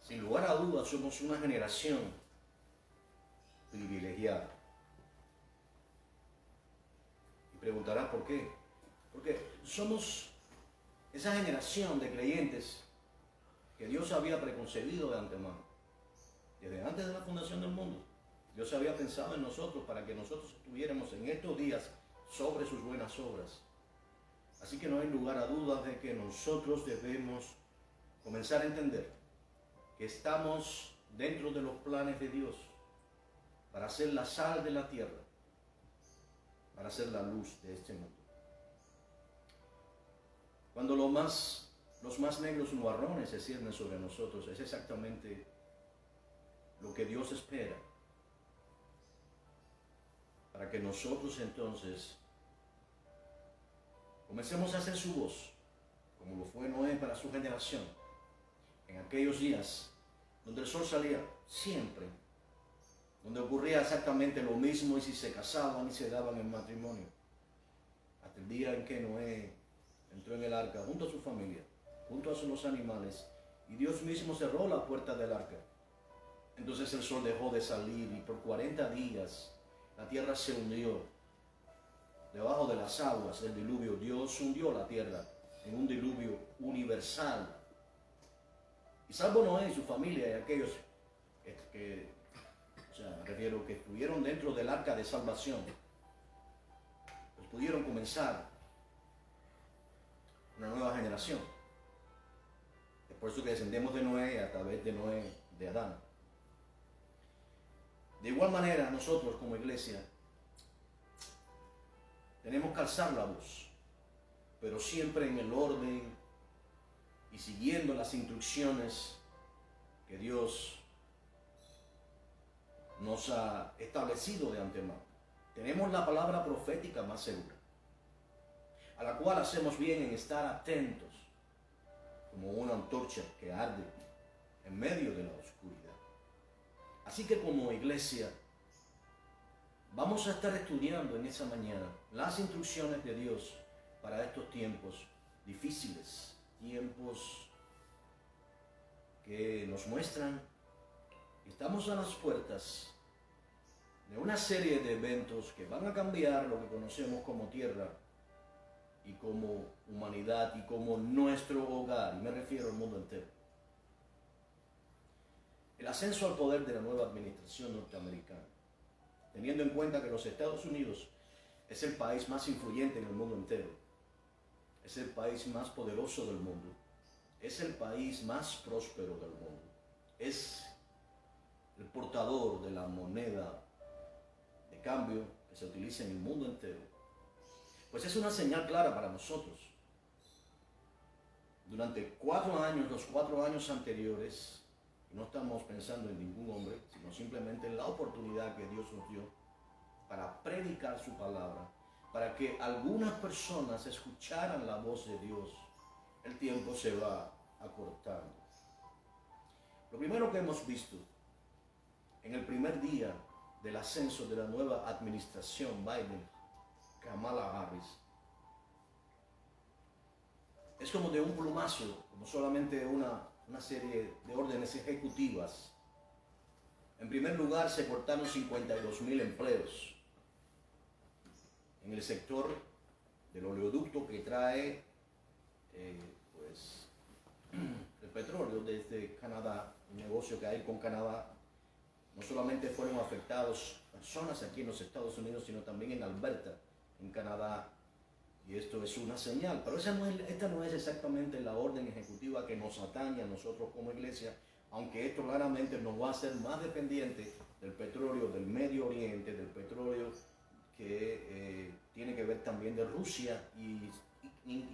Sin lugar a dudas, somos una generación privilegiada. Y preguntarás por qué. Porque somos esa generación de creyentes que Dios había preconcebido de antemano. Desde antes de la fundación del mundo, Dios había pensado en nosotros para que nosotros estuviéramos en estos días sobre sus buenas obras. Así que no hay lugar a dudas de que nosotros debemos comenzar a entender que estamos dentro de los planes de Dios para ser la sal de la tierra, para ser la luz de este mundo. Cuando los más negros nubarrones se ciernen sobre nosotros, es exactamente lo que Dios espera, para que nosotros entonces comencemos a hacer su voz, como lo fue Noé para su generación, en aquellos días donde el sol salía siempre, donde ocurría exactamente lo mismo y si se casaban y se daban en matrimonio, hasta el día en que Noé entró en el arca junto a su familia, junto a los animales, y Dios mismo cerró la puerta del arca. Entonces el sol dejó de salir y por 40 días la tierra se hundió. Debajo de las aguas del diluvio, Dios hundió la tierra en un diluvio universal. Y salvo Noé y su familia y aquellos que estuvieron dentro del arca de salvación, pues pudieron comenzar una nueva generación. Es por eso que descendemos de Noé a través de Noé, de Adán. De igual manera, nosotros como iglesia tenemos que alzar la voz, pero siempre en el orden y siguiendo las instrucciones que Dios nos ha establecido de antemano. Tenemos la palabra profética más segura, a la cual hacemos bien en estar atentos, como una antorcha que arde en medio de la oscuridad. Así que como iglesia, vamos a estar estudiando en esa mañana las instrucciones de Dios para estos tiempos difíciles, tiempos que nos muestran que estamos a las puertas de una serie de eventos que van a cambiar lo que conocemos como tierra y como humanidad y como nuestro hogar, y me refiero al mundo entero. El ascenso al poder de la nueva administración norteamericana, teniendo en cuenta que los Estados Unidos es el país más influyente en el mundo entero, es el país más poderoso del mundo, es el país más próspero del mundo, es el portador de la moneda de cambio que se utiliza en el mundo entero, pues es una señal clara para nosotros. Durante 4 años, los 4 años anteriores, y no estamos pensando en ningún hombre, sino simplemente en la oportunidad que Dios nos dio para predicar su palabra, para que algunas personas escucharan la voz de Dios, el tiempo se va acortando. Lo primero que hemos visto en el primer día del ascenso de la nueva administración Biden, Kamala Harris, es como de un plumazo, como solamente una serie de órdenes ejecutivas. En primer lugar, se cortaron 52,000 empleos en el sector del oleoducto que trae el petróleo desde Canadá, el negocio que hay con Canadá. No solamente fueron afectados personas aquí en los Estados Unidos, sino también en Alberta, en Canadá. Y esto es una señal, pero esta no es exactamente la orden ejecutiva que nos atañe a nosotros como iglesia, aunque esto claramente nos va a hacer más dependientes del petróleo del Medio Oriente, del petróleo que tiene que ver también de Rusia y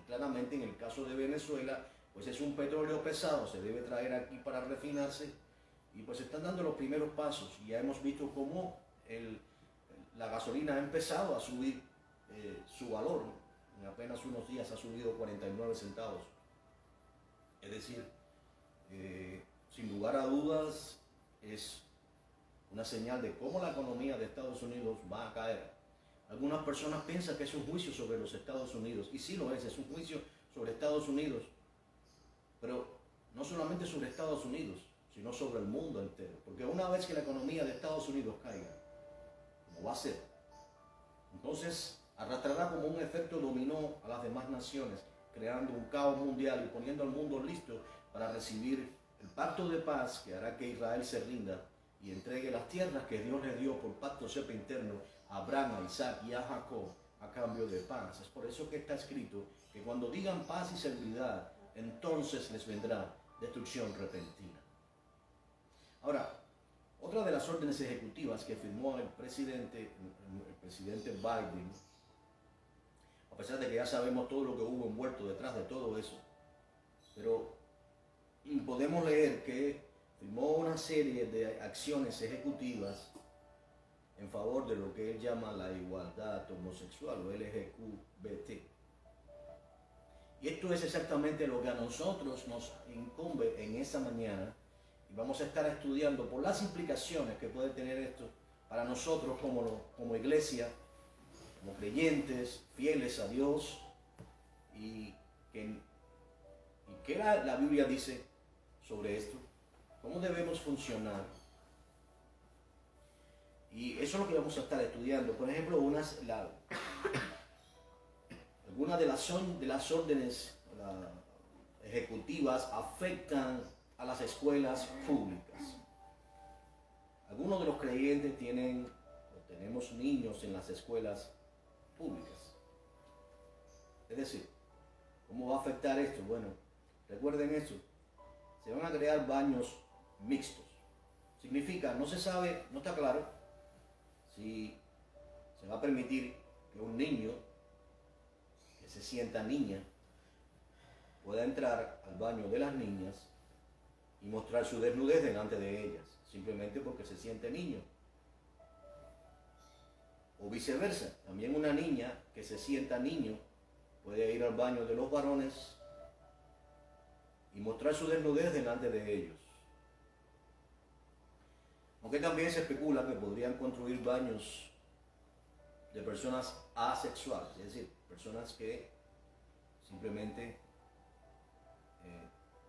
claramente en el caso de Venezuela, pues es un petróleo pesado, se debe traer aquí para refinarse y pues están dando los primeros pasos. Ya hemos visto cómo la gasolina ha empezado a subir su valor. En apenas unos días ha subido 49 centavos. Es decir, sin lugar a dudas, es una señal de cómo la economía de Estados Unidos va a caer. Algunas personas piensan que es un juicio sobre los Estados Unidos, y sí lo es un juicio sobre Estados Unidos, pero no solamente sobre Estados Unidos, sino sobre el mundo entero. Porque una vez que la economía de Estados Unidos caiga, como va a ser, entonces arrastrará como un efecto dominó a las demás naciones, creando un caos mundial y poniendo al mundo listo para recibir el pacto de paz que hará que Israel se rinda y entregue las tierras que Dios le dio por pacto interno a Abraham, a Isaac y a Jacob a cambio de paz. Es por eso que está escrito que cuando digan paz y seguridad, entonces les vendrá destrucción repentina. Ahora, otra de las órdenes ejecutivas que firmó el presidente Biden, a pesar de que ya sabemos todo lo que hubo envuelto detrás de todo eso, pero podemos leer que firmó una serie de acciones ejecutivas en favor de lo que él llama la igualdad homosexual o LGBT. Y esto es exactamente lo que a nosotros nos incumbe en esta mañana. Y vamos a estar estudiando por las implicaciones que puede tener esto para nosotros como iglesia, como creyentes, fieles a Dios. Y qué la Biblia dice sobre esto, cómo debemos funcionar. Y eso es lo que vamos a estar estudiando. Por ejemplo, algunas de las órdenes ejecutivas afectan a las escuelas públicas. Algunos de los creyentes tenemos niños en las escuelas públicas. Es decir, ¿cómo va a afectar esto? Bueno, recuerden esto. Se van a crear baños mixtos. Significa, no se sabe, no está claro si se va a permitir que un niño que se sienta niña pueda entrar al baño de las niñas y mostrar su desnudez delante de ellas, simplemente porque se siente niño. O viceversa, también una niña que se sienta niño puede ir al baño de los varones y mostrar su desnudez delante de ellos. Aunque también se especula que podrían construir baños de personas asexuales, es decir, personas que simplemente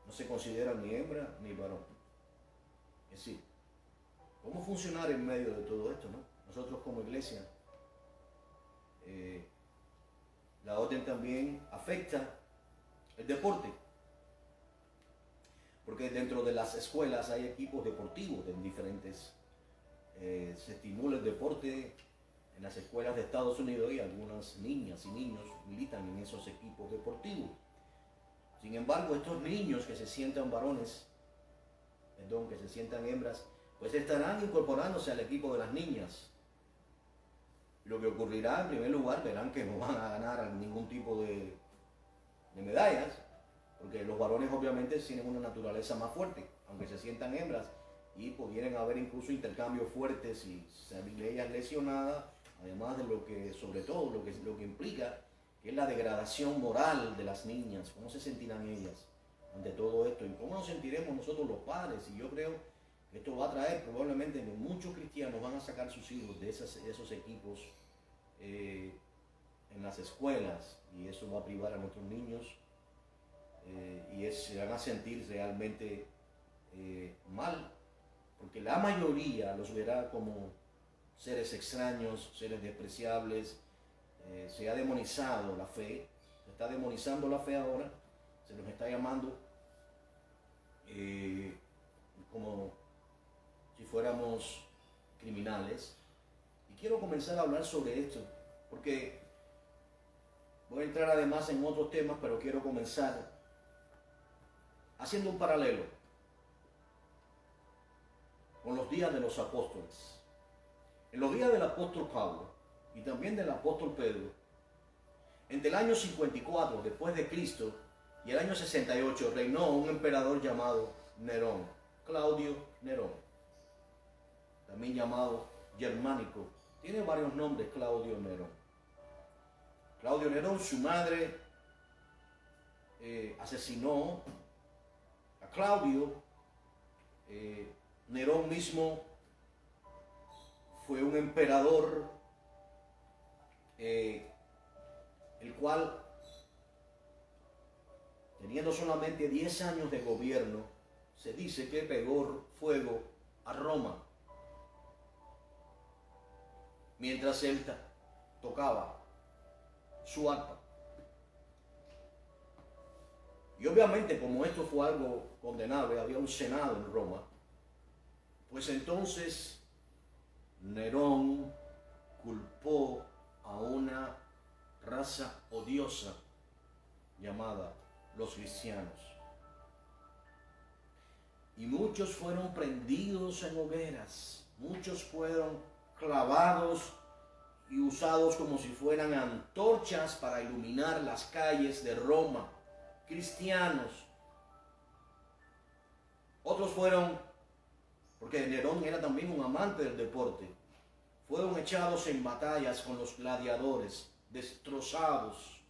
no se consideran ni hembra ni varón. Es decir, ¿cómo funcionar en medio de todo esto, no? Nosotros como iglesia, la orden también afecta el deporte. Porque dentro de las escuelas hay equipos deportivos de diferentes. Se estimula el deporte en las escuelas de Estados Unidos y algunas niñas y niños militan en esos equipos deportivos. Sin embargo, estos niños que se sientan varones, que se sientan hembras, pues estarán incorporándose al equipo de las niñas. Lo que ocurrirá, en primer lugar, verán que no van a ganar ningún tipo de medallas, porque los varones obviamente tienen una naturaleza más fuerte, aunque se sientan hembras, y pudieran haber incluso intercambios fuertes y salir ellas lesionadas, además de lo que, sobre todo, lo que implica, que es la degradación moral de las niñas. ¿Cómo se sentirán ellas ante todo esto? ¿Y cómo nos sentiremos nosotros los padres? Y yo creo que esto va a traer probablemente que muchos cristianos van a sacar sus hijos de esos equipos en las escuelas, y eso va a privar a nuestros niños se van a sentir realmente mal, porque la mayoría los verá como seres extraños, seres despreciables. Se ha demonizado la fe, se está demonizando la fe ahora, se nos está llamando como si fuéramos criminales. Y quiero comenzar a hablar sobre esto, porque voy a entrar además en otros temas, pero quiero comenzar haciendo un paralelo con los días de los apóstoles. En los días del apóstol Pablo y también del apóstol Pedro, entre el año 54 después de Cristo y el año 68 reinó un emperador llamado Nerón, Claudio Nerón, también llamado Germánico. Tiene varios nombres Claudio Nerón. Claudio Nerón, su madre asesinó a Claudio. Nerón mismo fue un emperador el cual, teniendo solamente 10 años de gobierno, se dice que pegó fuego a Roma mientras él tocaba su arpa. Y obviamente, como esto fue algo condenable, había un senado en Roma, pues entonces Nerón culpó a una raza odiosa llamada los cristianos. Y muchos fueron prendidos en hogueras, muchos fueron clavados y usados como si fueran antorchas para iluminar las calles de Roma. Cristianos. Otros fueron, porque Nerón era también un amante del deporte, fueron echados en batallas con los gladiadores, destrozados.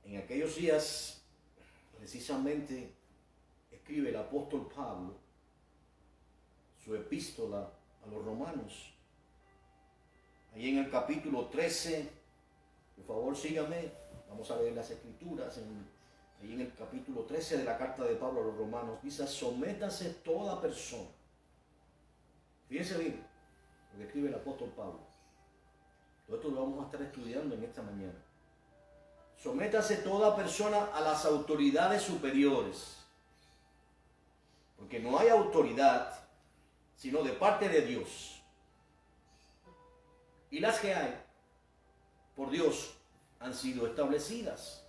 En aquellos días, precisamente, escribe el apóstol Pablo su epístola a los romanos. Ahí en el capítulo 13, por favor síganme, vamos a leer las escrituras, ahí en el capítulo 13 de la carta de Pablo a los romanos, dice: sométase toda persona. Fíjense bien lo que escribe el apóstol Pablo. Todo esto lo vamos a estar estudiando en esta mañana. Sométase toda persona a las autoridades superiores, porque no hay autoridad sino de parte de Dios. Y las que hay, por Dios, han sido establecidas.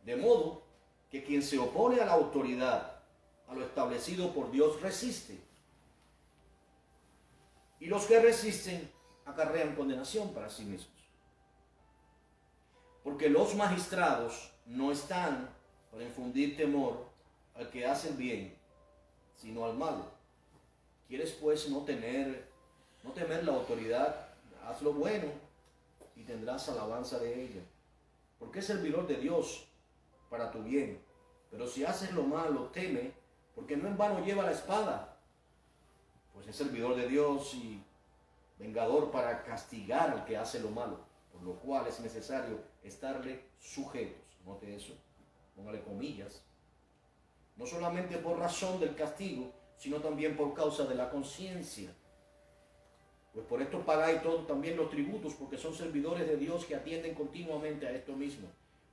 De modo que quien se opone a la autoridad, a lo establecido por Dios, resiste. Y los que resisten acarrean condenación para sí mismos. Porque los magistrados no están para infundir temor al que hace el bien, sino al malo. ¿Quieres pues no temer la autoridad? Haz lo bueno y tendrás alabanza de ella, porque es servidor de Dios para tu bien. Pero si haces lo malo, teme, porque no en vano lleva la espada, pues es servidor de Dios y vengador para castigar al que hace lo malo, por lo cual es necesario estarle sujetos. Note eso, póngale comillas. No solamente por razón del castigo, sino también por causa de la conciencia. Pues por esto pagáis todos también los tributos, porque son servidores de Dios que atienden continuamente a esto mismo.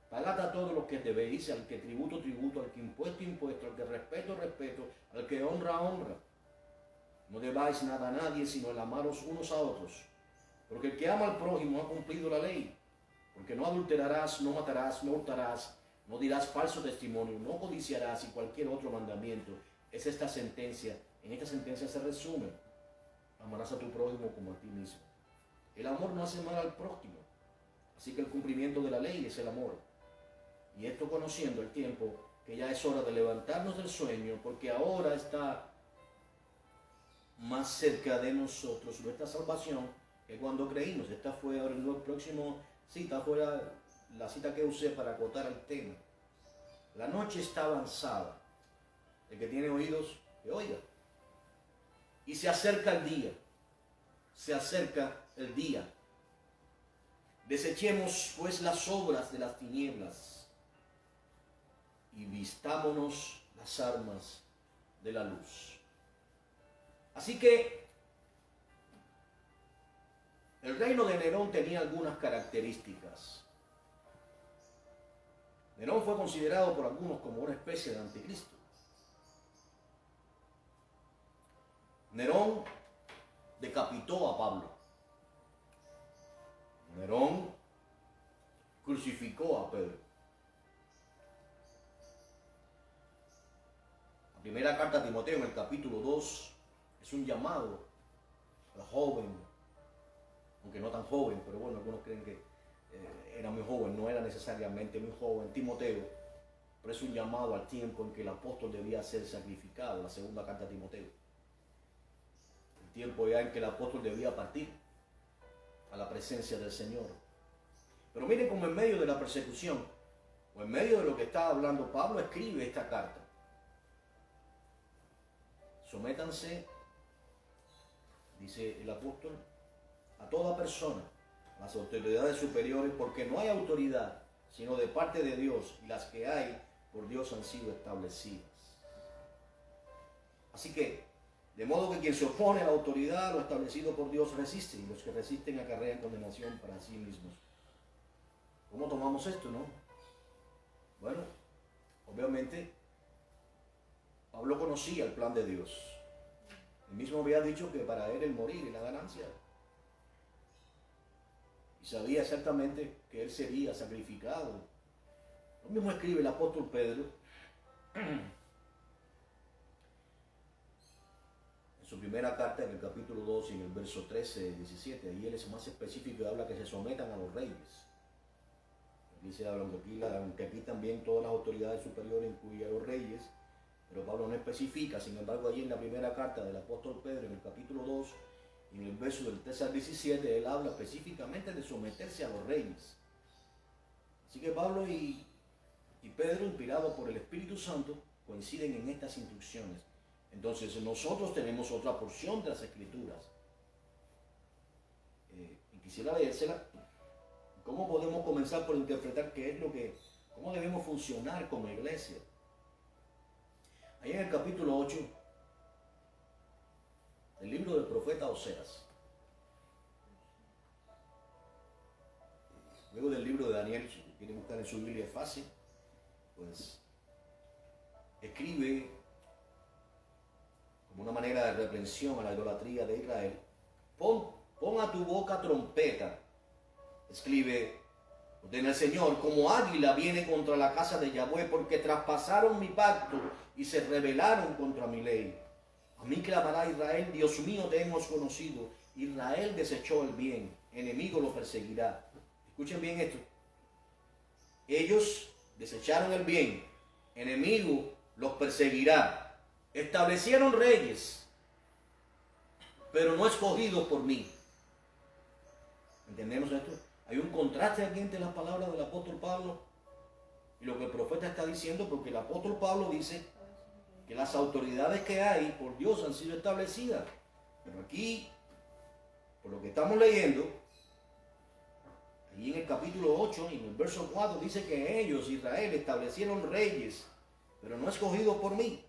Pagad a todos los que debéis, al que tributo, tributo, al que impuesto, impuesto, al que respeto, respeto, al que honra, honra. No debáis nada a nadie, sino el amaros unos a otros. Porque el que ama al prójimo ha cumplido la ley. Porque no adulterarás, no matarás, no hurtarás, no dirás falso testimonio, no codiciarás y cualquier otro mandamiento. Es esta sentencia. En esta sentencia se resume: amarás a tu prójimo como a ti mismo. El amor no hace mal al prójimo. Así que el cumplimiento de la ley es el amor. Y esto conociendo el tiempo, que ya es hora de levantarnos del sueño, porque ahora está más cerca de nosotros nuestra salvación que cuando creímos. Esta fue ahora el próximo cita, fue la cita que usé para acotar el tema. La noche está avanzada. El que tiene oídos, que oiga. Y se acerca el día. Se acerca el día. Desechemos pues las obras de las tinieblas y vistámonos las armas de la luz. Así que el reino de Nerón tenía algunas características. Nerón fue considerado por algunos como una especie de anticristo. Nerón decapitó a Pablo. Nerón crucificó a Pedro. La primera carta a Timoteo, en el capítulo 2, es un llamado al joven, aunque no tan joven, pero bueno, algunos creen que era muy joven, no era necesariamente muy joven, Timoteo, pero es un llamado al tiempo en que el apóstol debía ser sacrificado, la segunda carta a Timoteo. El tiempo ya en que el apóstol debía partir a la presencia del Señor. Pero miren cómo en medio de la persecución, o en medio de lo que está hablando Pablo, escribe esta carta. Sométanse, dice el apóstol, a toda persona, las autoridades superiores, porque no hay autoridad sino de parte de Dios, y las que hay por Dios han sido establecidas. Así que, de modo que quien se opone a la autoridad, lo establecido por Dios, resiste, y los que resisten acarrean condenación para sí mismos. ¿Cómo tomamos esto, no? Bueno, obviamente, Pablo conocía el plan de Dios. Él mismo había dicho que para él el morir y la ganancia. Y sabía exactamente que él sería sacrificado. Lo mismo escribe el apóstol Pedro en su primera carta, en el capítulo 2, en el verso 13, 17. Ahí él es más específico y habla que se sometan a los reyes. Dice, aunque aquí también todas las autoridades superiores incluyen a los reyes, pero Pablo no especifica. Sin embargo, allí en la primera carta del apóstol Pedro, en el capítulo 2, en el verso del 13 al 17, él habla específicamente de someterse a los reyes. Así que Pablo y Pedro, inspirados por el Espíritu Santo, coinciden en estas instrucciones. Entonces nosotros tenemos otra porción de las Escrituras. Y quisiera leérsela. ¿Cómo podemos comenzar por interpretar cómo debemos funcionar como iglesia? Ahí en el capítulo 8, el libro del profeta Oseas. Luego del libro de Daniel, si quieren buscar en su Biblia es fácil, pues escribe como una manera de reprensión a la idolatría de Israel. Pon a tu boca trompeta. Escribe, ordena el Señor, como águila viene contra la casa de Yahweh, porque traspasaron mi pacto y se rebelaron contra mi ley. A mí clamará Israel, Dios mío, te hemos conocido. Israel desechó el bien, enemigo lo perseguirá. Escuchen bien esto. Ellos desecharon el bien, enemigo los perseguirá. Establecieron reyes, pero no escogidos por mí. ¿Entendemos esto? Hay un contraste aquí entre las palabras del apóstol Pablo y lo que el profeta está diciendo, porque el apóstol Pablo dice que las autoridades que hay por Dios han sido establecidas. Pero aquí, por lo que estamos leyendo, ahí en el capítulo 8, en el verso 4, dice que ellos, Israel, establecieron reyes, pero no escogidos por mí.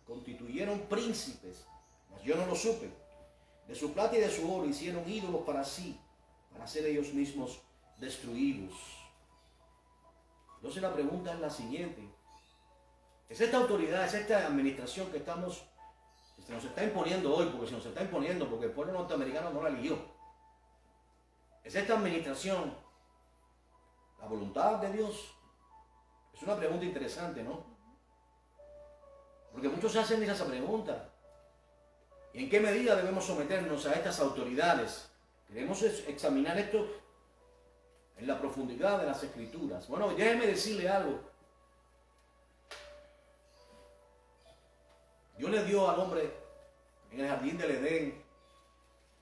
Constituyeron príncipes, mas yo no lo supe. De su plata y de su oro hicieron ídolos para sí, para ser ellos mismos destruidos. Entonces la pregunta es la siguiente. ¿Es esta autoridad, es esta administración que se nos está imponiendo hoy, porque se nos está imponiendo porque el pueblo norteamericano no la eligió? ¿Es esta administración la voluntad de Dios? Es una pregunta interesante, ¿no? Porque muchos se hacen esa pregunta. ¿Y en qué medida debemos someternos a estas autoridades? Queremos examinar esto en la profundidad de las Escrituras. Bueno, déjeme decirle algo. Dios le dio al hombre en el jardín del Edén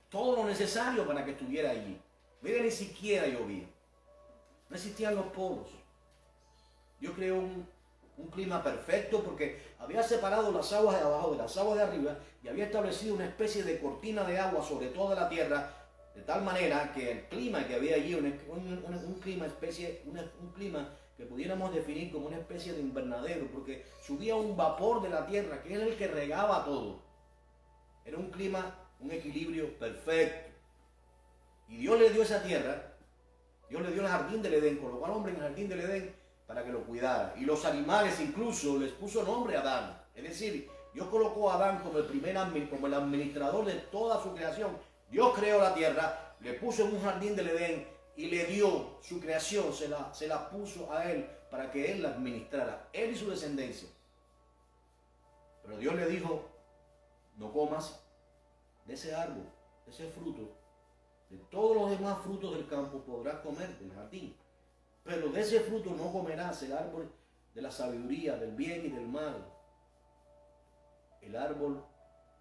todo lo necesario para que estuviera allí. Mira, ni siquiera llovía. No existían los polos. Dios creó un clima perfecto porque había separado las aguas de abajo de las aguas de arriba y había establecido una especie de cortina de agua sobre toda la tierra, de tal manera que el clima que había allí, un clima que pudiéramos definir como una especie de invernadero, porque subía un vapor de la tierra que era el que regaba todo. Era un clima, un equilibrio perfecto. Y Dios le dio esa tierra, Dios le dio el jardín del Edén, colocó al hombre en el jardín del Edén para que lo cuidara. Y los animales incluso les puso nombre a Adán. Es decir, Dios colocó a Adán como el administrador de toda su creación. Dios creó la tierra, le puso en un jardín del Edén y le dio su creación, se la puso a él para que él la administrara, él y su descendencia. Pero Dios le dijo, no comas de ese árbol, de ese fruto. De todos los demás frutos del campo podrás comer del jardín, pero de ese fruto no comerás, el árbol de la sabiduría, del bien y del mal, el árbol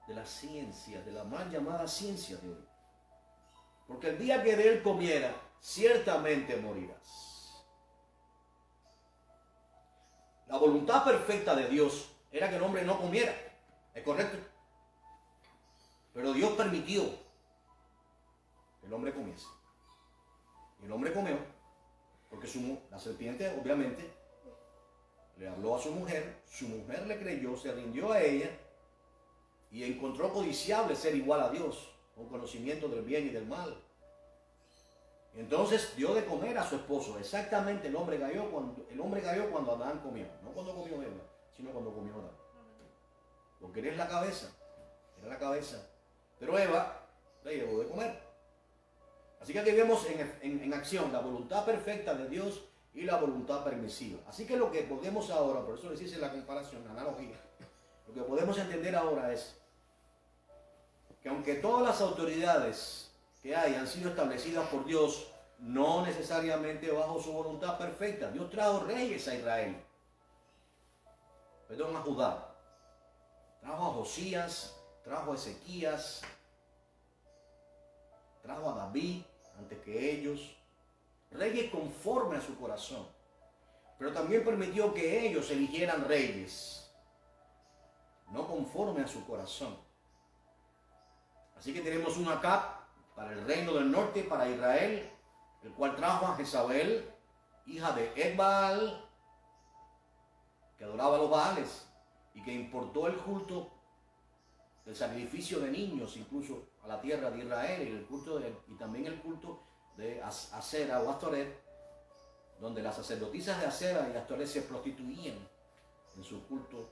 de la ciencia, de la mal llamada ciencia de hoy. Porque el día que de él comiera, ciertamente morirás. La voluntad perfecta de Dios era que el hombre no comiera, ¿es correcto? Pero Dios permitió que el hombre comiese. Y el hombre comió, porque la serpiente obviamente le habló a su mujer le creyó, se rindió a ella y encontró codiciable ser igual a Dios, con conocimiento del bien y del mal. Y entonces dio de comer a su esposo. Exactamente el hombre cayó cuando Adán comió, no cuando comió Eva, sino cuando comió Adán. Porque él es la cabeza, era la cabeza. Pero Eva le llevó de comer. Así que aquí vemos en acción la voluntad perfecta de Dios y la voluntad permisiva. Así que lo que podemos ahora, por eso les hice la comparación, la analogía, lo que podemos entender ahora es que aunque todas las autoridades que hay han sido establecidas por Dios, no necesariamente bajo su voluntad perfecta. Dios trajo reyes a Israel, a Judá. Trajo a Josías, trajo a Ezequías, trajo a David antes que ellos. Reyes conforme a su corazón. Pero también permitió que ellos eligieran reyes, no conforme a su corazón. Así que tenemos un Acab para el reino del norte, para Israel, el cual trajo a Jezabel, hija de Edbaal, que adoraba a los Baales y que importó el culto del sacrificio de niños incluso a la tierra de Israel y también el culto de Asera o Astoret, donde las sacerdotisas de Asera y Astoret se prostituían en su culto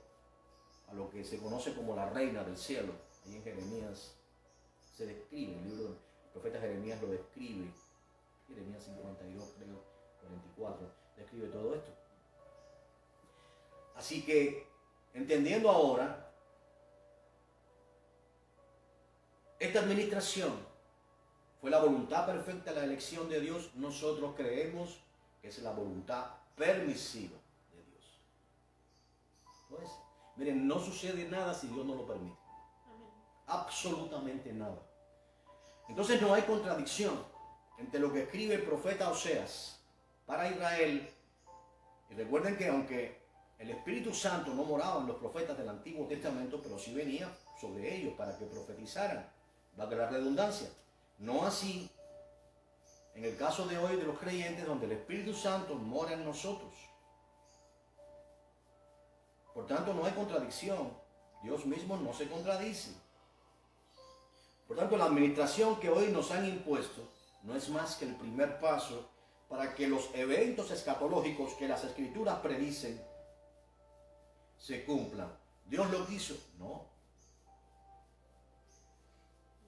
a lo que se conoce como la reina del cielo. Ahí en Jeremías se describe, el libro del profeta Jeremías lo describe, Jeremías 52, creo, 44, describe todo esto. Así que, entendiendo ahora, esta administración fue la voluntad perfecta de la elección de Dios. Nosotros creemos que es la voluntad permisiva de Dios. Pues, miren, no sucede nada si Dios no lo permite. Absolutamente nada. Entonces no hay contradicción entre lo que escribe el profeta Oseas para Israel. Y recuerden que aunque el Espíritu Santo no moraba en los profetas del Antiguo Testamento, pero sí venía sobre ellos para que profetizaran, valga la redundancia. No así en el caso de hoy de los creyentes, donde el Espíritu Santo mora en nosotros. Por tanto, no hay contradicción. Dios mismo no se contradice. Por tanto, la administración que hoy nos han impuesto no es más que el primer paso para que los eventos escatológicos que las Escrituras predicen se cumplan. ¿Dios lo quiso? No.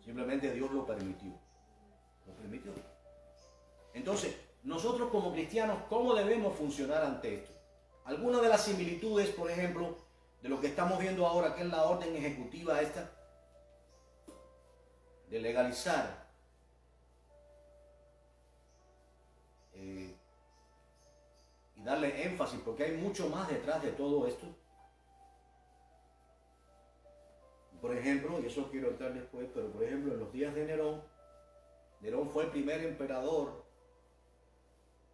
Simplemente Dios lo permitió. Lo permitió. Entonces, nosotros como cristianos, ¿cómo debemos funcionar ante esto? Algunas de las similitudes, por ejemplo, de lo que estamos viendo ahora, que es la orden ejecutiva esta, de legalizar y darle énfasis, porque hay mucho más detrás de todo esto. Por ejemplo, y eso quiero entrar después, pero por ejemplo en los días de Nerón, Nerón fue el primer emperador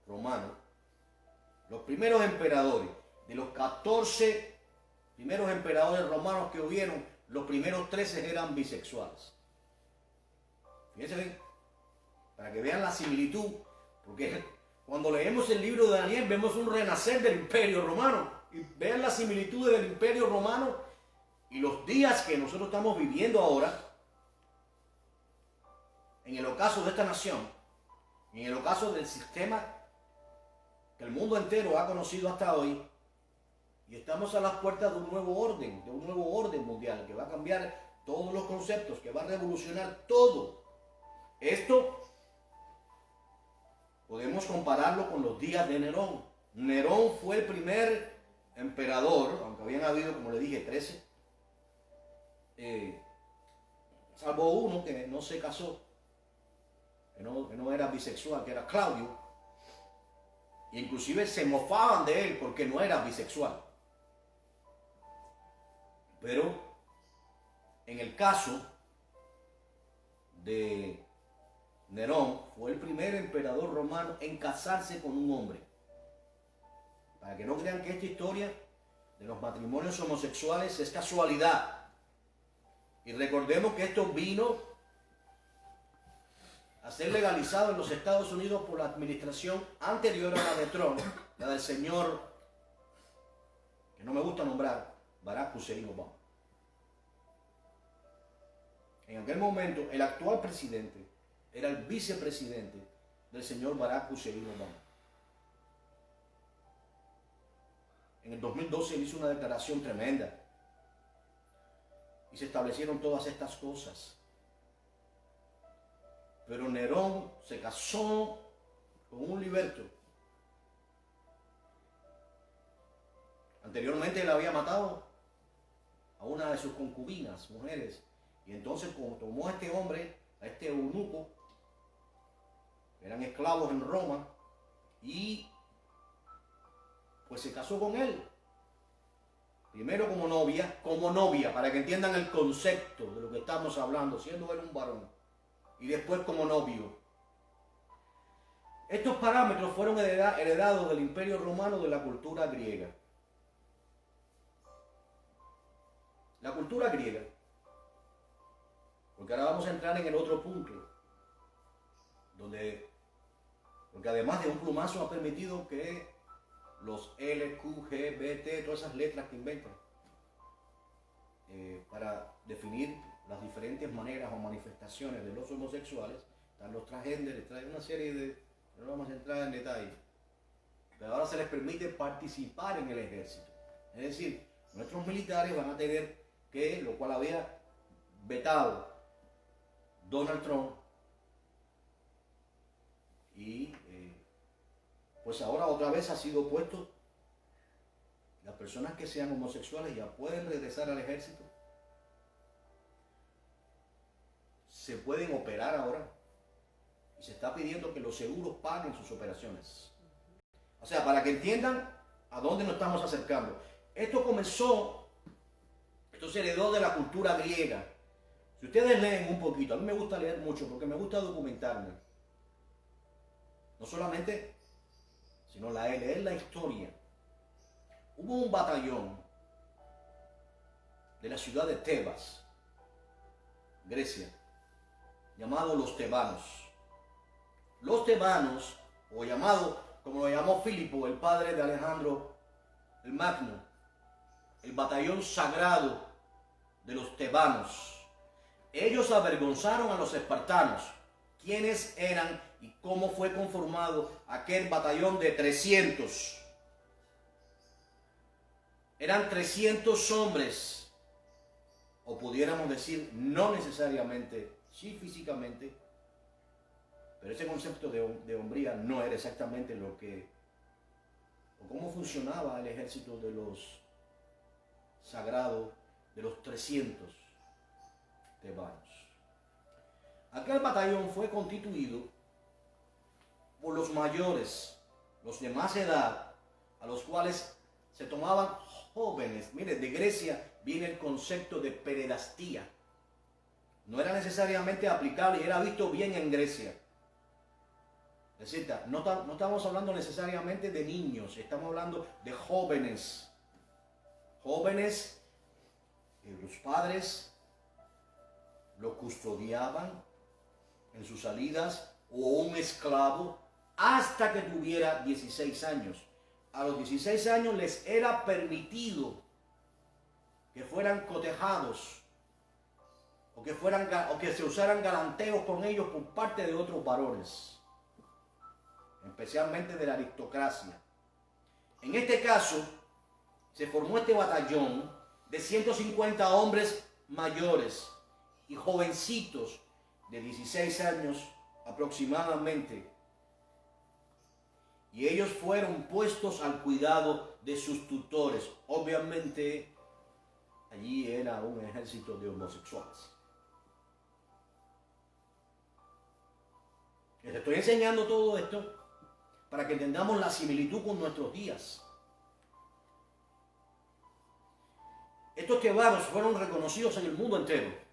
romano. Los primeros emperadores, de los 14 primeros emperadores romanos que hubieron, los primeros 13 eran bisexuales. Fíjense bien, para que vean la similitud, porque cuando leemos el libro de Daniel vemos un renacer del imperio romano, y vean las similitudes del imperio romano y los días que nosotros estamos viviendo ahora, en el ocaso de esta nación, en el ocaso del sistema que el mundo entero ha conocido hasta hoy, y estamos a las puertas de un nuevo orden mundial que va a cambiar todos los conceptos, que va a revolucionar todo. Esto podemos compararlo con los días de Nerón. Nerón fue el primer emperador, aunque habían habido, como le dije, 13, salvo uno que no se casó, que no era bisexual, que era Claudio, e inclusive se mofaban de él porque no era bisexual. Pero en el caso de Nerón, fue el primer emperador romano en casarse con un hombre. Para que no crean que esta historia de los matrimonios homosexuales es casualidad. Y recordemos que esto vino a ser legalizado en los Estados Unidos por la administración anterior a la de Trump, la del señor, que no me gusta nombrar, Barack Hussein Obama. En aquel momento, el actual presidente era el vicepresidente del señor Barack Hussein Obama. En el 2012 él hizo una declaración tremenda y se establecieron todas estas cosas. Pero Nerón se casó con un liberto. Anteriormente él había matado a una de sus concubinas, mujeres. Y entonces como tomó a este hombre, a este eunuco, eran esclavos en Roma, y pues se casó con él. Primero como novia, para que entiendan el concepto de lo que estamos hablando, siendo él un varón. Y después como novio. Estos parámetros fueron heredados del Imperio Romano de la cultura griega. La cultura griega, porque ahora vamos a entrar en el otro punto, porque además de un plumazo ha permitido que los L, Q, G, B, T, todas esas letras que inventan para definir las diferentes maneras o manifestaciones de los homosexuales, están los transgéneros, traen una serie de, no vamos a entrar en detalle, pero ahora se les permite participar en el ejército. Es decir, nuestros militares van a tener que, lo cual había vetado Donald Trump, y pues ahora otra vez ha sido puesto, las personas que sean homosexuales ya pueden regresar al ejército. Se pueden operar ahora y se está pidiendo que los seguros paguen sus operaciones. O sea, para que entiendan a dónde nos estamos acercando. Esto se heredó de la cultura griega. Si ustedes leen un poquito, a mí me gusta leer mucho porque me gusta documentarme. No solamente, sino leer la historia. Hubo un batallón de la ciudad de Tebas, Grecia, llamado los tebanos. Los tebanos, o llamado, como lo llamó Filipo, el padre de Alejandro el Magno, el batallón sagrado de los tebanos. Ellos avergonzaron a los espartanos. ¿Quiénes eran y cómo fue conformado aquel batallón de 300? Eran 300 hombres, o pudiéramos decir, no necesariamente, sí físicamente, pero ese concepto de hombría no era exactamente lo que, o cómo funcionaba el ejército de los sagrados, de los 300 tebanos. Aquel batallón fue constituido por los mayores, los de más edad, a los cuales se tomaban jóvenes. Mire, de Grecia viene el concepto de pederastía. No era necesariamente aplicable y era visto bien en Grecia. Es decir, no estamos hablando necesariamente de niños, estamos hablando de jóvenes. Jóvenes, los padres los custodiaban en sus salidas, o un esclavo, hasta que tuviera 16 años. A los 16 años les era permitido que fueran cotejados o que se usaran galanteos con ellos por parte de otros varones, especialmente de la aristocracia. En este caso, se formó este batallón de 150 hombres mayores y jovencitos de 16 años aproximadamente. Y ellos fueron puestos al cuidado de sus tutores. Obviamente, allí era un ejército de homosexuales. Les estoy enseñando todo esto para que entendamos la similitud con nuestros días. Estos tebanos fueron reconocidos en el mundo entero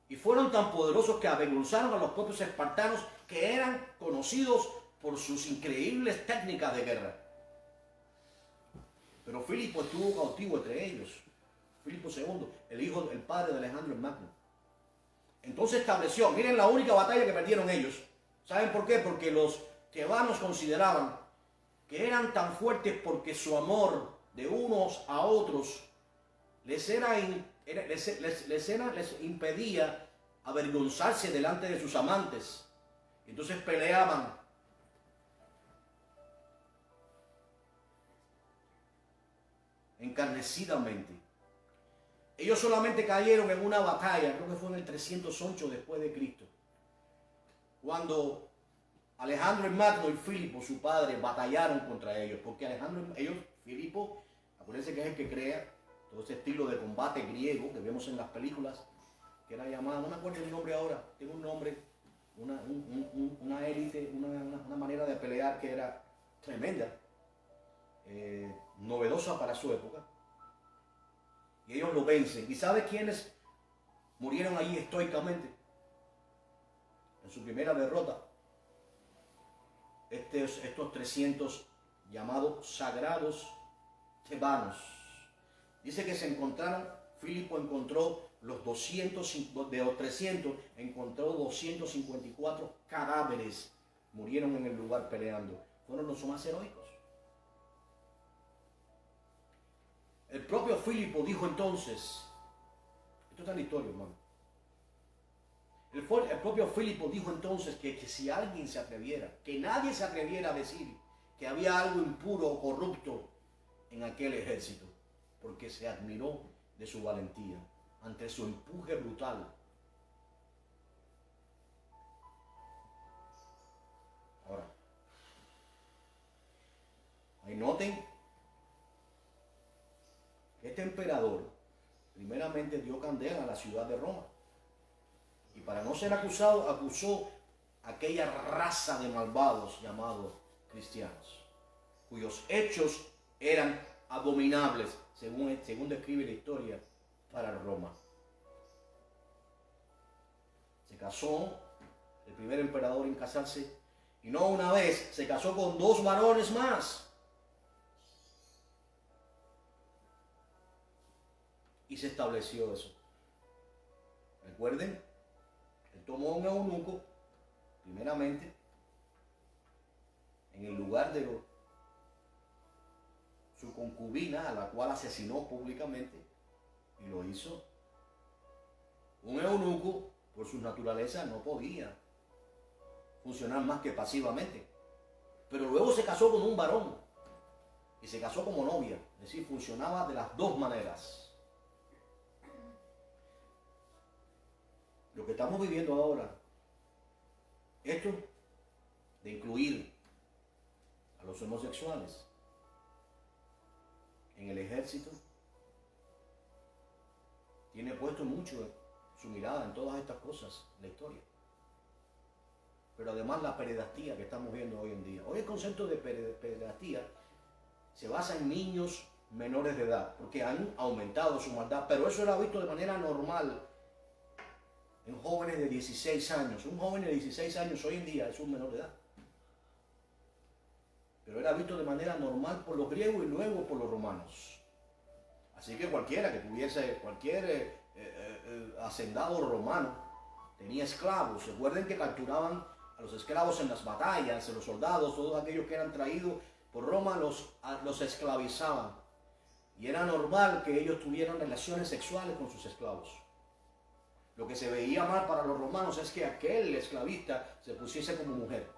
y fueron tan poderosos que avergonzaron a los propios espartanos, que eran conocidos por sus increíbles técnicas de guerra. Pero Filipo estuvo cautivo entre ellos. Filipo II, el padre de Alejandro el Magno. Entonces estableció, miren la única batalla que perdieron ellos, ¿Saben por qué? Porque los tebanos consideraban que eran tan fuertes porque su amor de unos a otros les impedía avergonzarse delante de sus amantes. Entonces peleaban. Encarnecidamente. Ellos solamente cayeron en una batalla, creo que fue en el 308 después de Cristo, cuando Alejandro el Magno y Filipo, su padre, batallaron contra ellos, porque Filipo, acuérdense que es el que crea todo ese estilo de combate griego que vemos en las películas, que era llamada, no me acuerdo el nombre ahora, tengo un nombre, una élite, una manera de pelear que era tremenda, novedosa para su época. Y ellos lo vencen. ¿Y sabe quiénes murieron allí estoicamente? En su primera derrota. Estos 300 llamados sagrados tebanos. Dice que se encontraron, Filipo encontró de los 300, encontró 254 cadáveres. Murieron en el lugar peleando. Fueron los más heroicos. El propio Filipo dijo entonces, esto está en la historia, hermano. El propio Filipo dijo entonces que si alguien se atreviera, que nadie se atreviera a decir que había algo impuro o corrupto en aquel ejército, porque se admiró de su valentía ante su empuje brutal. Ahora, ahí noten, este emperador primeramente dio candela a la ciudad de Roma. Y para no ser acusado, acusó a aquella raza de malvados llamados cristianos, cuyos hechos eran abominables, según describe la historia, para Roma. Se casó, el primer emperador en casarse, y no una vez, se casó con 2 varones más. Y se estableció eso. Recuerden, él tomó un eunuco, primeramente, en el lugar de su concubina, a la cual asesinó públicamente, y lo hizo. Un eunuco, por su naturaleza, no podía funcionar más que pasivamente. Pero luego se casó con un varón, y se casó como novia, es decir, funcionaba de las 2 maneras. Lo que estamos viviendo ahora, esto de incluir a los homosexuales en el ejército, tiene puesto mucho su mirada en todas estas cosas, la historia. Pero además la pederastía que estamos viendo hoy en día. Hoy el concepto de pederastía se basa en niños menores de edad, porque han aumentado su maldad, pero eso era visto de manera normal en jóvenes de 16 años. Un joven de 16 años hoy en día es un menor de edad. Pero era visto de manera normal por los griegos y luego por los romanos. Así que cualquiera que tuviese, cualquier hacendado romano tenía esclavos. Recuerden que capturaban a los esclavos en las batallas, los soldados, todos aquellos que eran traídos por Roma los esclavizaban. Y era normal que ellos tuvieran relaciones sexuales con sus esclavos. Lo que se veía mal para los romanos es que aquel esclavista se pusiese como mujer.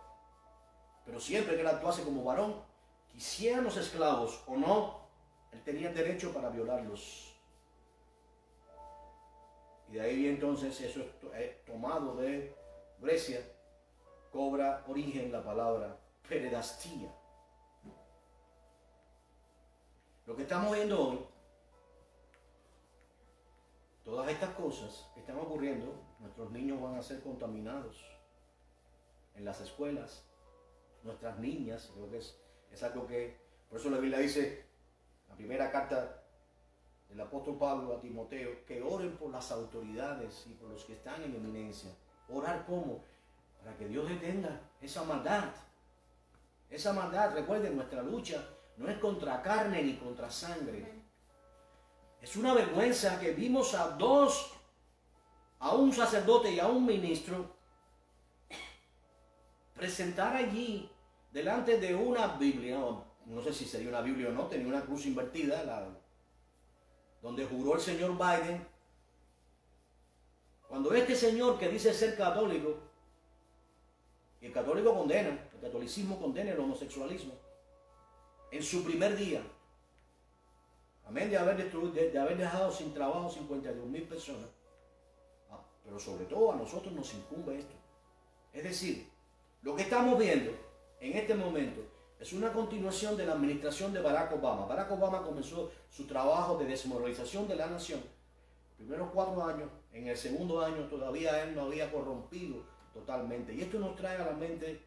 Pero siempre que él actuase como varón, quisieran los esclavos o no, él tenía derecho para violarlos. Y de ahí entonces eso es tomado de Grecia, cobra origen la palabra pederastía. Lo que estamos viendo hoy, todas estas cosas que están ocurriendo, nuestros niños van a ser contaminados en las escuelas, nuestras niñas, creo que es algo que, por eso la Biblia dice, la primera carta del apóstol Pablo a Timoteo, que oren por las autoridades y por los que están en eminencia. ¿Orar cómo? Para que Dios detenga esa maldad. Esa maldad, recuerden, nuestra lucha no es contra carne ni contra sangre. Es una vergüenza que vimos a un sacerdote y a un ministro, presentar allí, delante de una Biblia, no sé si sería una Biblia o no, tenía una cruz invertida, donde juró el señor Biden, cuando este señor que dice ser católico, y el católico condena, el catolicismo condena el homosexualismo, en su primer día, amén de haber dejado sin trabajo 52,000 personas, pero sobre todo a nosotros nos incumbe esto. Es decir, lo que estamos viendo en este momento es una continuación de la administración de Barack Obama. Barack Obama comenzó su trabajo de desmoralización de la nación. Los primeros 4 años, en el segundo año todavía él no había corrompido totalmente. Y esto nos trae a la mente,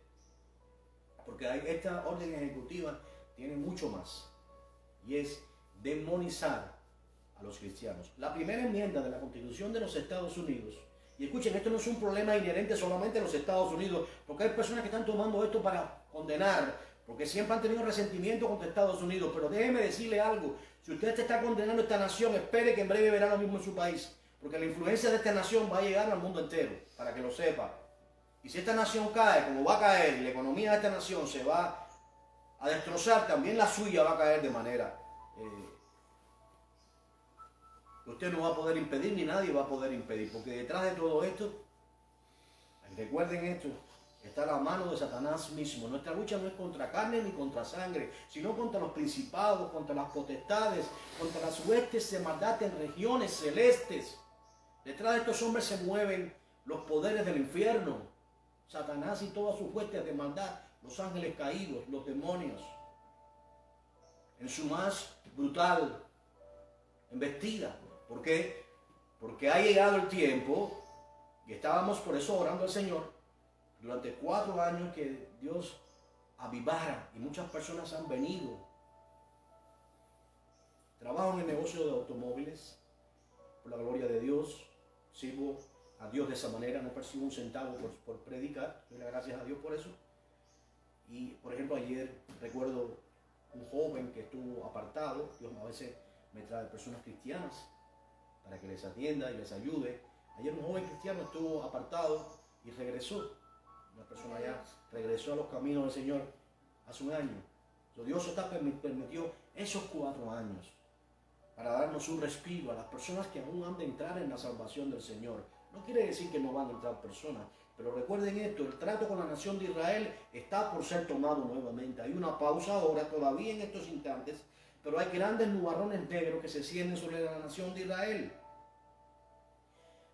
porque esta orden ejecutiva tiene mucho más, y es demonizar a los cristianos. La primera enmienda de la Constitución de los Estados Unidos, y escuchen, esto no es un problema inherente solamente a los Estados Unidos, porque hay personas que están tomando esto para condenar, porque siempre han tenido resentimiento contra Estados Unidos, pero déjeme decirle algo, si usted está condenando a esta nación, espere que en breve verá lo mismo en su país, porque la influencia de esta nación va a llegar al mundo entero, para que lo sepa. Y si esta nación cae, como va a caer, y la economía de esta nación se va a destrozar, también la suya va a caer de manera que usted no va a poder impedir, ni nadie va a poder impedir, porque detrás de todo esto, recuerden esto, está la mano de Satanás mismo. Nuestra lucha no es contra carne ni contra sangre, sino contra los principados, contra las potestades, contra las huestes de maldad en regiones celestes. Detrás de estos hombres se mueven los poderes del infierno, Satanás y todas sus huestes de maldad, los ángeles caídos, los demonios, en su más brutal embestida. ¿Por qué? Porque ha llegado el tiempo, y estábamos por eso orando al Señor, durante 4 años, que Dios avivara, y muchas personas han venido. Trabajo en el negocio de automóviles, por la gloria de Dios, sirvo a Dios de esa manera, no percibo un centavo por predicar, doy las gracias a Dios por eso. Y por ejemplo, ayer recuerdo un joven que estuvo apartado. Dios a veces me trae personas cristianas para que les atienda y les ayude. Ayer un joven cristiano estuvo apartado y regresó. Una persona ya regresó a los caminos del Señor hace 1 año. Dios permitió esos 4 años para darnos un respiro a las personas que aún han de entrar en la salvación del Señor. No quiere decir que no van a entrar personas, pero recuerden esto, el trato con la nación de Israel está por ser tomado nuevamente. Hay una pausa ahora, todavía en estos instantes, pero hay grandes nubarrones negros que se cienden sobre la nación de Israel.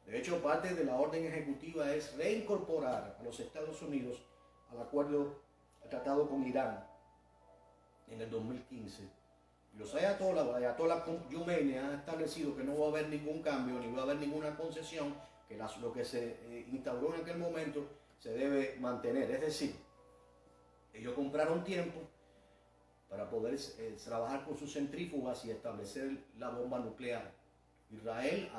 De hecho, parte de la orden ejecutiva es reincorporar a los Estados Unidos al acuerdo, al tratado con Irán en el 2015. Y los ayatollah Khomeini han establecido que no va a haber ningún cambio, ni va a haber ninguna concesión, que lo que se instauró en aquel momento se debe mantener. Es decir, ellos compraron tiempo para poder trabajar con sus centrífugas y establecer la bomba nuclear. Israel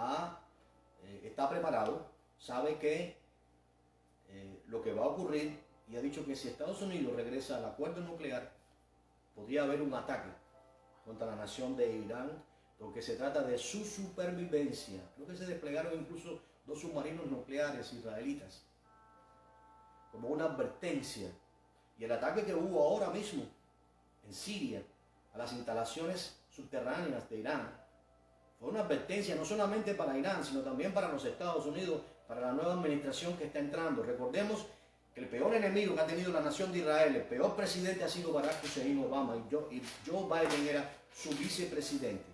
está preparado, sabe que lo que va a ocurrir, y ha dicho que si Estados Unidos regresa al acuerdo nuclear, podría haber un ataque contra la nación de Irán, porque se trata de su supervivencia. Creo que se desplegaron incluso 2 submarinos nucleares israelitas como una advertencia. Y el ataque que hubo ahora mismo en Siria a las instalaciones subterráneas de Irán fue una advertencia no solamente para Irán, sino también para los Estados Unidos, para la nueva administración que está entrando. Recordemos que el peor enemigo que ha tenido la nación de Israel, el peor presidente ha sido Barack Hussein Obama, y Joe Biden era su vicepresidente.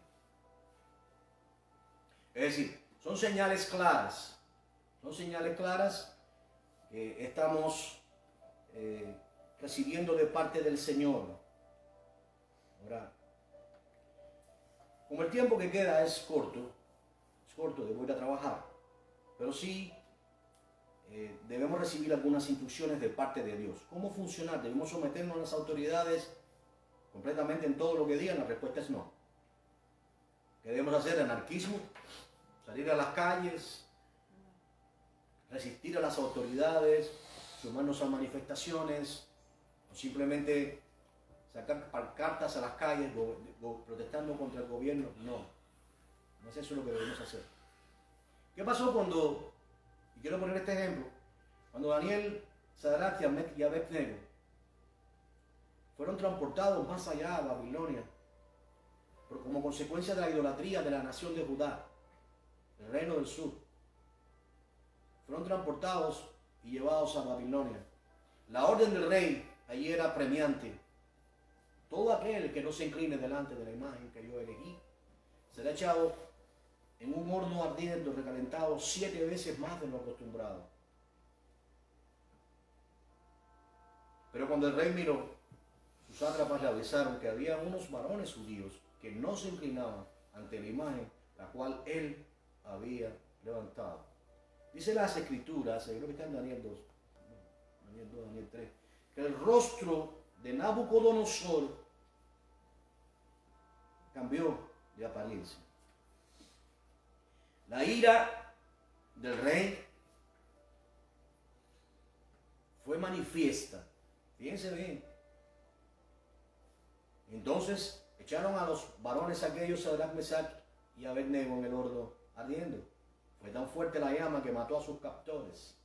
Es decir, son señales claras que estamos recibiendo de parte del Señor. Ahora, como el tiempo que queda es corto, debo ir a trabajar, pero sí debemos recibir algunas instrucciones de parte de Dios. ¿Cómo funcionar? ¿Debemos someternos a las autoridades completamente en todo lo que digan? La respuesta es no. ¿Qué debemos hacer? Anarquismo, salir a las calles, resistir a las autoridades, sumarnos a manifestaciones, o simplemente sacar pancartas a las calles protestando contra el gobierno. No es eso lo que debemos hacer. ¿Qué pasó cuando, y quiero poner este ejemplo, cuando Daniel Sadrach y Abednego fueron transportados más allá a Babilonia, pero como consecuencia de la idolatría de la nación de Judá, el reino del sur. Fueron transportados y llevados a Babilonia. La orden del rey allí era premiante. Todo aquel que no se incline delante de la imagen que yo elegí será echado en un horno ardiendo, recalentado 7 veces más de lo acostumbrado. Pero cuando el rey miró, sus sátrapas le avisaron que había unos varones judíos que no se inclinaban ante la imagen la cual él había levantado. Dice las escrituras, yo creo que está en Daniel 2, Daniel 3, que el rostro de Nabucodonosor cambió de apariencia. La ira del rey fue manifiesta. Fíjense bien. Entonces echaron a los varones aquellos, Sadrach, Mesach y Abednego, en el horno ardiendo. Fue tan fuerte la llama que mató a sus captores.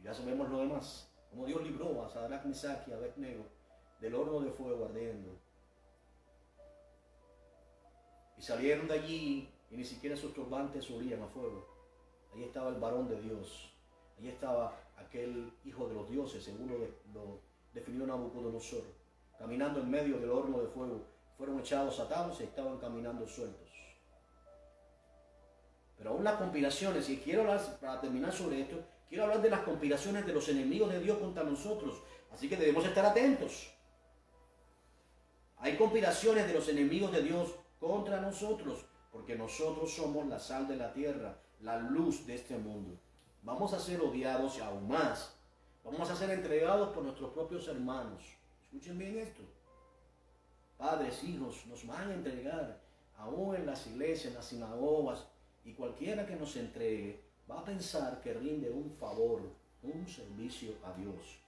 Y ya sabemos lo demás. Como Dios libró a Sadrach, Mesach y Abednego del horno de fuego ardiendo. Y salieron de allí y ni siquiera sus turbantes olían a fuego. Allí estaba el varón de Dios. Allí estaba aquel hijo de los dioses, según lo definió Nabucodonosor, caminando en medio del horno de fuego. Fueron echados atados y estaban caminando sueltos. Pero aún las conspiraciones, y quiero hablar, para terminar sobre esto, quiero hablar de las conspiraciones de los enemigos de Dios contra nosotros. Así que debemos estar atentos. Hay conspiraciones de los enemigos de Dios contra nosotros, porque nosotros somos la sal de la tierra, la luz de este mundo. Vamos a ser odiados y aún más. Vamos a ser entregados por nuestros propios hermanos. Escuchen bien esto. Padres, hijos, nos van a entregar, aún en las iglesias, en las sinagogas, y cualquiera que nos entregue va a pensar que rinde un favor, un servicio a Dios.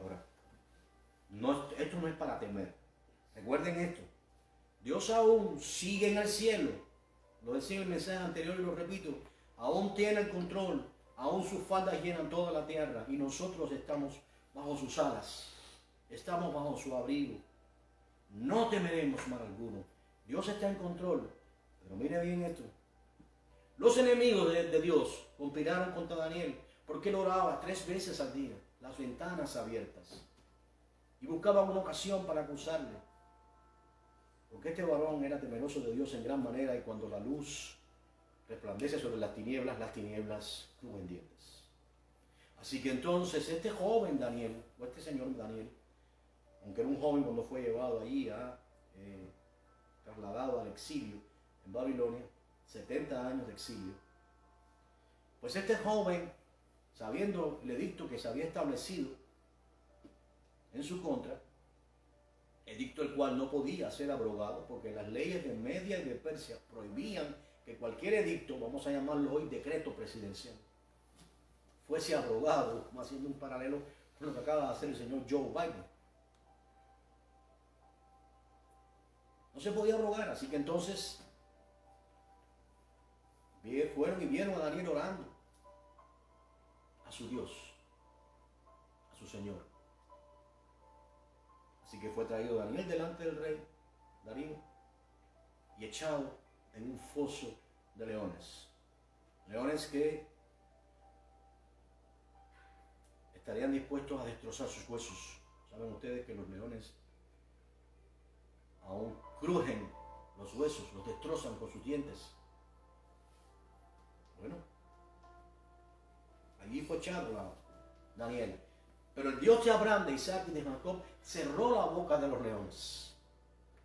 Ahora, esto no es para temer. Recuerden esto. Dios aún sigue en el cielo. Lo decía en el mensaje anterior y lo repito. Aún tiene el control. Aún sus faldas llenan toda la tierra. Y nosotros estamos bajo sus alas. Estamos bajo su abrigo. No temeremos mal alguno. Dios está en control. Pero mire bien esto. Los enemigos de Dios conspiraron contra Daniel porque él oraba 3 veces al día, las ventanas abiertas, y buscaban una ocasión para acusarle. Porque este varón era temeroso de Dios en gran manera, y cuando la luz resplandece sobre las tinieblas crujen dientes. Así que entonces este joven Daniel, o este señor Daniel, aunque era un joven cuando fue llevado allí, trasladado al exilio en Babilonia, 70 años de exilio, pues este joven, sabiendo el edicto que se había establecido en su contra, edicto el cual no podía ser abrogado, porque las leyes de Media y de Persia prohibían que cualquier edicto, vamos a llamarlo hoy decreto presidencial, fuese abrogado, como haciendo un paralelo con lo que acaba de hacer el señor Joe Biden. No se podía abrogar, así que entonces fueron y vieron a Daniel orando a su Dios, a su Señor. Así que fue traído Daniel delante del rey Darío y echado en un foso de leones. Leones que estarían dispuestos a destrozar sus huesos. Saben ustedes que los leones aún crujen los huesos, los destrozan con sus dientes. Bueno, allí fue echado Daniel. Pero el Dios de Abraham, de Isaac y de Jacob cerró la boca de los leones.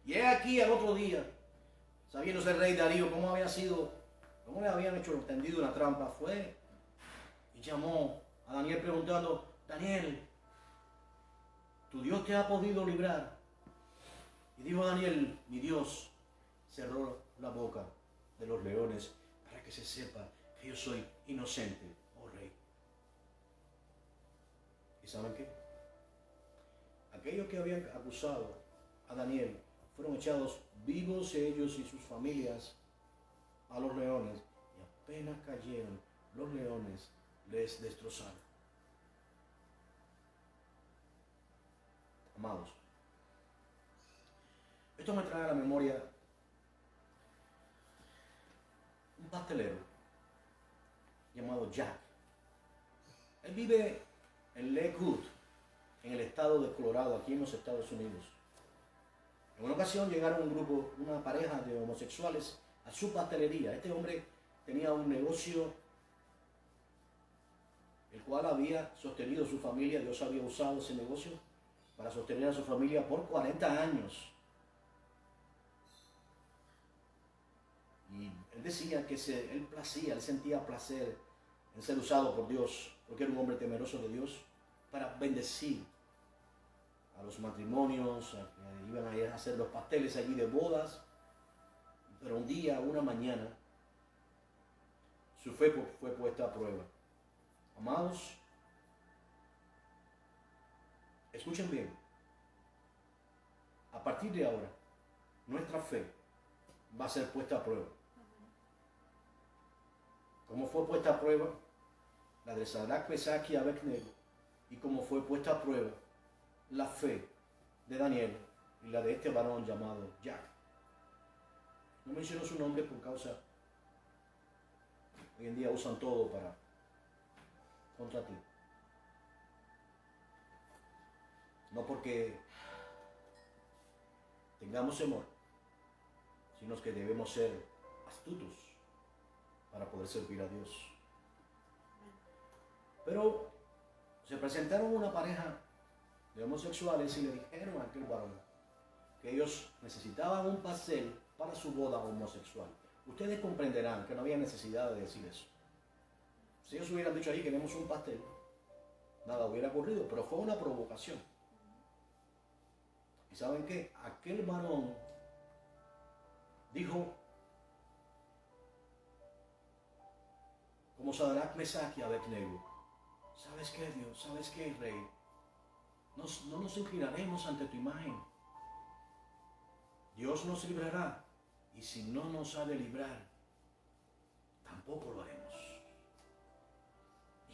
Y he aquí al otro día, sabiéndose el rey Darío cómo le habían hecho tendido una trampa, fue y llamó a Daniel preguntando: Daniel, ¿tu Dios te ha podido librar? Y dijo Daniel: mi Dios cerró la boca de los leones para que se sepa que yo soy inocente, oh rey. ¿Y saben qué? Aquellos que habían acusado a Daniel fueron echados vivos, ellos y sus familias, a los leones, y apenas cayeron los leones, les destrozaron. Amados, esto me trae a la memoria un pastelero llamado Jack. Él vive en Lakewood, en el estado de Colorado, aquí en los Estados Unidos. En una ocasión llegaron una pareja de homosexuales a su pastelería. Este hombre tenía un negocio el cual había sostenido su familia. Dios había usado ese negocio para sostener a su familia por 40 años. Y él decía que él sentía placer en ser usado por Dios, porque era un hombre temeroso de Dios, para bendecir a los matrimonios, iban a ir a hacer los pasteles allí de bodas. Pero un día, una mañana, su fe fue puesta a prueba. Amados, escuchen bien. A partir de ahora, nuestra fe va a ser puesta a prueba. ¿Cómo fue puesta a prueba? La de Sadrach, Mesach y Abednego. Y cómo fue puesta a prueba la fe de Daniel y la de este varón llamado Jack. No menciono su nombre por causa, hoy en día usan todo contra ti. No porque tengamos temor, sino que debemos ser astutos para poder servir a Dios. Pero se presentaron una pareja de homosexuales y le dijeron a aquel varón que ellos necesitaban un pastel para su boda homosexual. Ustedes comprenderán que no había necesidad de decir eso. Si ellos hubieran dicho ahí queremos un pastel, nada hubiera ocurrido, pero fue una provocación. ¿Y saben qué? Aquel varón dijo, como Sadrach, Mesach y Abednego, ¿sabes qué, Dios? ¿Sabes qué, Rey? No nos inclinaremos ante tu imagen. Dios nos librará, y si no nos ha de librar, tampoco lo haremos.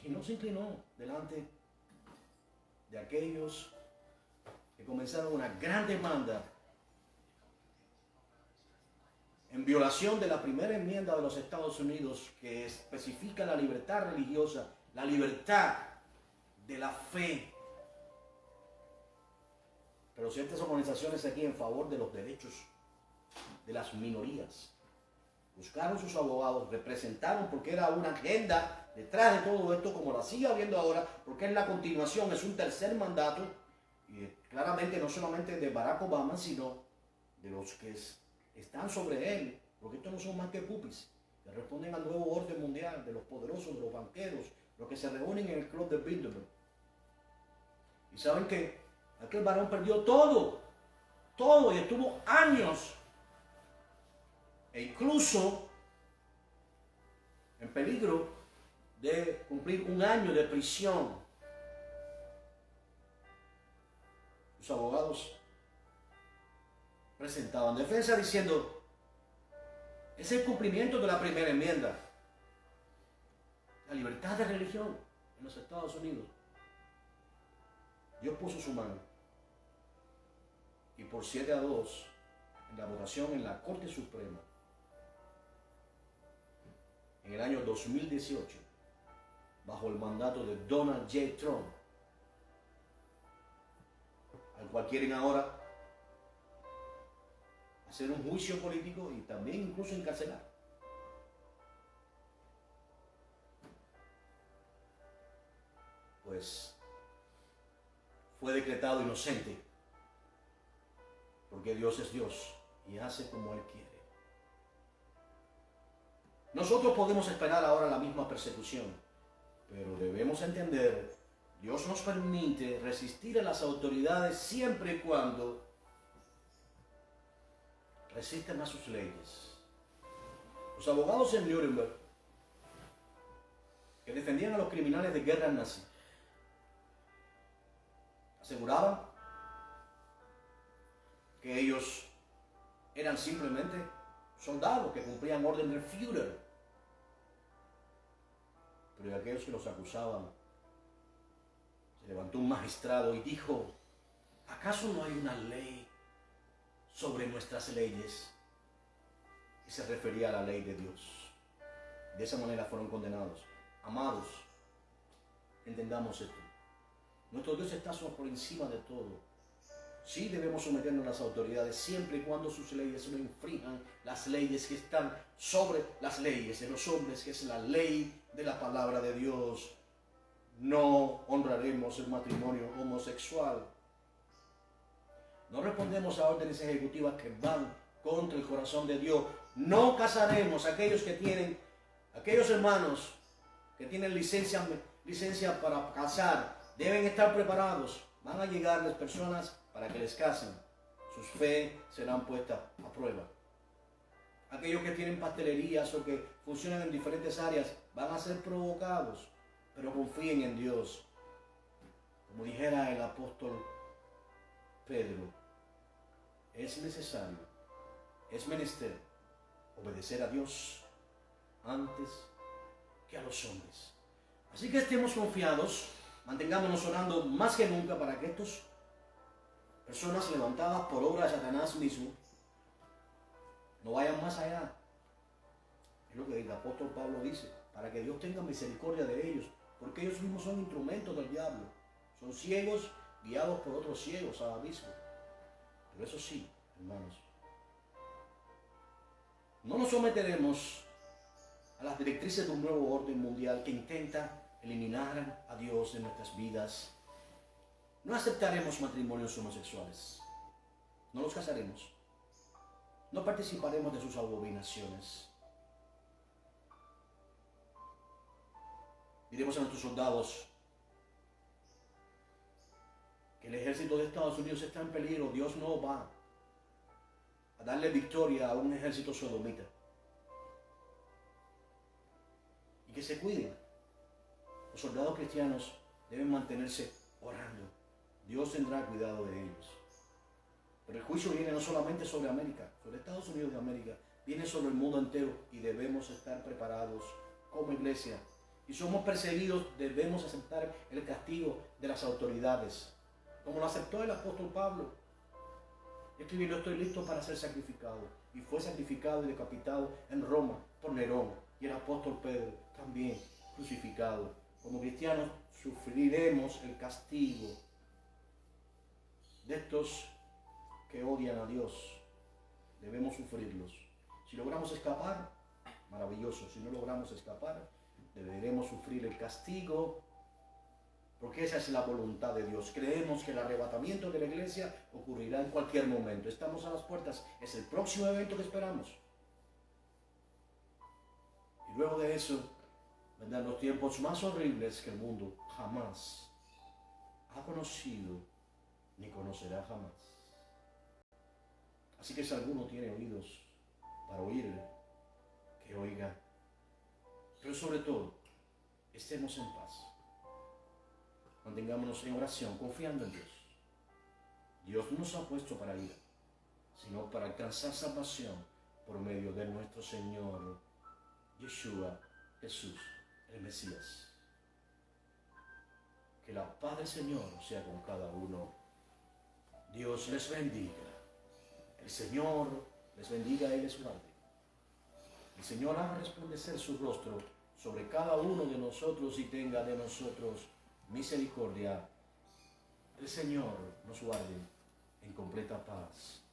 Y no se inclinó delante de aquellos que comenzaron una gran demanda en violación de la primera enmienda de los Estados Unidos, que especifica la libertad religiosa, la libertad de la fe. Pero ciertas organizaciones aquí en favor de los derechos de las minorías buscaron sus abogados, representaron, porque era una agenda detrás de todo esto, como la sigue habiendo ahora, porque es la continuación, es un tercer mandato, y claramente no solamente de Barack Obama, sino de los que están sobre él, porque estos no son más que pupis, que responden al nuevo orden mundial, de los poderosos, de los banqueros, los que se reúnen en el club de Bilderberg. Y saben que aquel varón perdió todo, y estuvo años, e incluso en peligro de cumplir 1 año de prisión. Los abogados presentaban defensa diciendo, es el cumplimiento de la primera enmienda, la libertad de religión en los Estados Unidos. Dios puso su mano y por 7-2 en la votación en la Corte Suprema en el año 2018, bajo el mandato de Donald J. Trump, al cual quieren ahora hacer un juicio político y también incluso encarcelar. Pues fue decretado inocente, porque Dios es Dios y hace como Él quiere. Nosotros podemos esperar ahora la misma persecución, pero debemos entender, Dios nos permite resistir a las autoridades siempre y cuando resistan a sus leyes. Los abogados en Nuremberg, que defendían a los criminales de guerra nazi, aseguraban que ellos eran simplemente soldados que cumplían orden del Führer. Pero de aquellos que los acusaban, se levantó un magistrado y dijo: ¿acaso no hay una ley sobre nuestras leyes? Y se refería a la ley de Dios. De esa manera fueron condenados. Amados, entendamos esto. Nuestro Dios está por encima de todo. Sí debemos someternos a las autoridades siempre y cuando sus leyes no infrinjan las leyes que están sobre las leyes de los hombres, que es la ley de la palabra de Dios. No honraremos el matrimonio homosexual. No respondemos a órdenes ejecutivas que van contra el corazón de Dios. No casaremos a aquellos hermanos que tienen licencia para casar. Deben estar preparados. Van a llegarles personas para que les casen. Sus fe serán puestas a prueba. Aquellos que tienen pastelerías o que funcionan en diferentes áreas van a ser provocados, pero confíen en Dios. Como dijera el apóstol Pedro, es necesario, es menester obedecer a Dios antes que a los hombres. Así que estemos confiados, mantengámonos orando más que nunca para que estas personas levantadas por obra de Satanás mismo no vayan más allá. Es lo que el apóstol Pablo dice, para que Dios tenga misericordia de ellos, porque ellos mismos son instrumentos del diablo. Son ciegos guiados por otros ciegos al abismo. Pero eso sí, hermanos, no nos someteremos a las directrices de un nuevo orden mundial que intenta eliminar a Dios de nuestras vidas. No aceptaremos matrimonios homosexuales. No los casaremos. No participaremos de sus abominaciones. Diremos a nuestros soldados que el ejército de Estados Unidos está en peligro. Dios no va a darle victoria a un ejército sodomita. Y que se cuiden. Los soldados cristianos deben mantenerse orando. Dios tendrá cuidado de ellos. Pero el juicio viene no solamente sobre América, sobre Estados Unidos de América, viene sobre el mundo entero y debemos estar preparados como iglesia. Y somos perseguidos, debemos aceptar el castigo de las autoridades, como lo aceptó el apóstol Pablo. Escribió: yo estoy listo para ser sacrificado. Y fue sacrificado y decapitado en Roma por Nerón. Y el apóstol Pedro también crucificado. Como cristianos sufriremos el castigo de estos que odian a Dios. Debemos sufrirlos. Si logramos escapar, maravilloso. Si no logramos escapar, deberemos sufrir el castigo, porque esa es la voluntad de Dios. Creemos que el arrebatamiento de la iglesia ocurrirá en cualquier momento. Estamos a las puertas. Es el próximo evento que esperamos. Y luego de eso vendrán los tiempos más horribles que el mundo jamás ha conocido ni conocerá jamás. Así que si alguno tiene oídos para oír, que oiga. Pero sobre todo, estemos en paz. Mantengámonos en oración, confiando en Dios. Dios no nos ha puesto para ira, sino para alcanzar salvación por medio de nuestro Señor Yeshua, Jesús, el Mesías. Que la paz del Señor sea con cada uno. Dios les bendiga. El Señor les bendiga y les guarde. El Señor haga resplandecer su rostro sobre cada uno de nosotros y tenga de nosotros misericordia. El Señor nos guarde en completa paz.